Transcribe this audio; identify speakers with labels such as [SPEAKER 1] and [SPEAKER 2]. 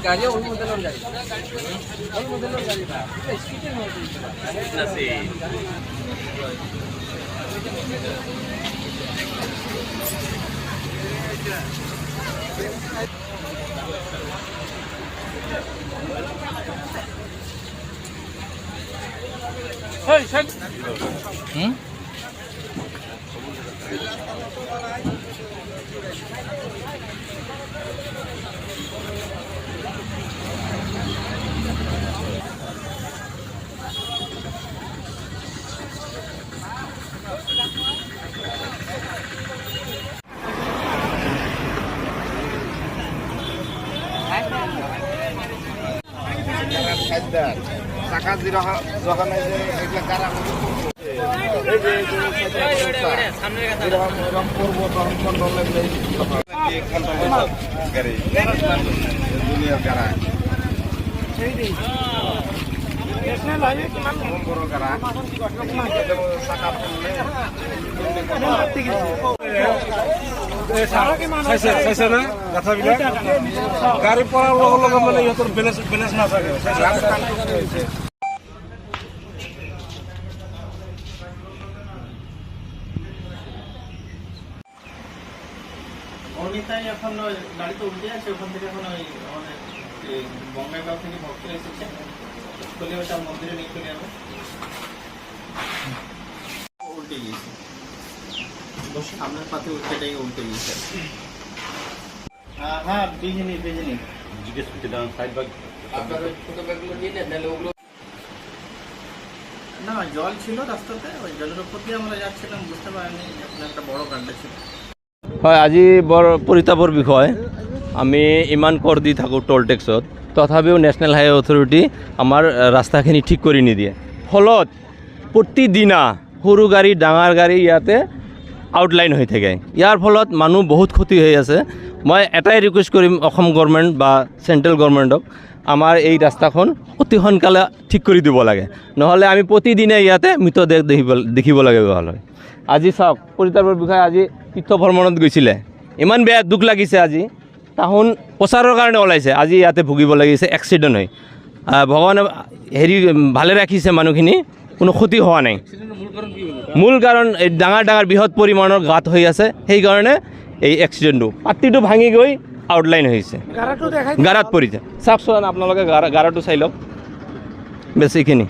[SPEAKER 1] गाड़ी ओल मॉडल गाड़ी ओल मॉडल गाड़ी था स्पीड में नसी hey sir
[SPEAKER 2] Sakat di roh rohan aja itu karang
[SPEAKER 3] চাইছে না কথাবিলাক গাড়ী পৰাৰ লগে লগে মানে ইহঁতৰ বেলেঞ্চ নাথাকে
[SPEAKER 4] অনিতাই এখন গাড়িতে উল্টে আছে ওখান থেকে এখন ওই আমাদের বঙ্গাইগাঁও থেকে ভক্ত এসেছে বলে ওটা মন্দিরে নিয়ে চলে যাবে উল্টে গিয়েছে আপনার পাতে সেটাই উল্টে গিয়েছে হ্যাঁ বেজে নি জিজ্ঞেস করতে দাম সাইড ব্যাগ আপনার ছোট ব্যাগগুলো নিয়ে নেন তাহলে ওগুলো না জল ছিল রাস্তাতে ওই জলের উপর দিয়ে আমরা যাচ্ছিলাম বুঝতে পারিনি এখন একটা বড় গাড্ডা ছিল
[SPEAKER 5] হয় আজি বৰ পৰিতাপৰ বিষয় আমি ইমান কৰ দি থাকোঁ টোল টেক্সত তথাপিও নেশ্যনেল হাইৱে অথৰিটি আমাৰ ৰাস্তাখিনি ঠিক কৰি নিদিয়ে ফলত প্ৰতিদিনা সৰু গাড়ী ডাঙৰ গাড়ী ইয়াতে আউটলাইন হৈ থাকে ইয়াৰ ফলত মানুহ বহুত ক্ষতি হৈ আছে মই এটাই ৰিকুৱেষ্ট কৰিম অসম গভৰ্ণমেণ্ট বা চেণ্ট্ৰেল গভৰ্ণমেণ্টক আমাৰ এই ৰাস্তাখন অতি সোনকালে ঠিক কৰি দিব লাগে নহ'লে আমি প্ৰতিদিনে ইয়াতে মৃতদেহ দেখিব লাগে ভাল হয় আজি চাওক পৰিতাপৰ বিষয়ে আজি তীৰ্থ ভ্ৰমণত গৈছিলে ইমান বেয়া দুখ লাগিছে আজি তাহোন প্ৰচাৰৰ কাৰণে ওলাইছে আজি ইয়াতে ভুগিব লাগিছে এক্সিডেণ্ট হৈ ভগৱানে হেৰি ভালে ৰাখিছে মানুহখিনি কোনো ক্ষতি হোৱা নাই মূল কাৰণ এই ডাঙৰ ডাঙৰ বৃহৎ পৰিমাণৰ গাঁত হৈ আছে সেইকাৰণে এই এক্সিডেণ্টটো পাতিটো ভাঙি গৈ আউটলাইন হৈছে গাৰাত পৰিছে চাওকচোন আপোনালোকে গাৰাটো চাই লওক বেছিখিনি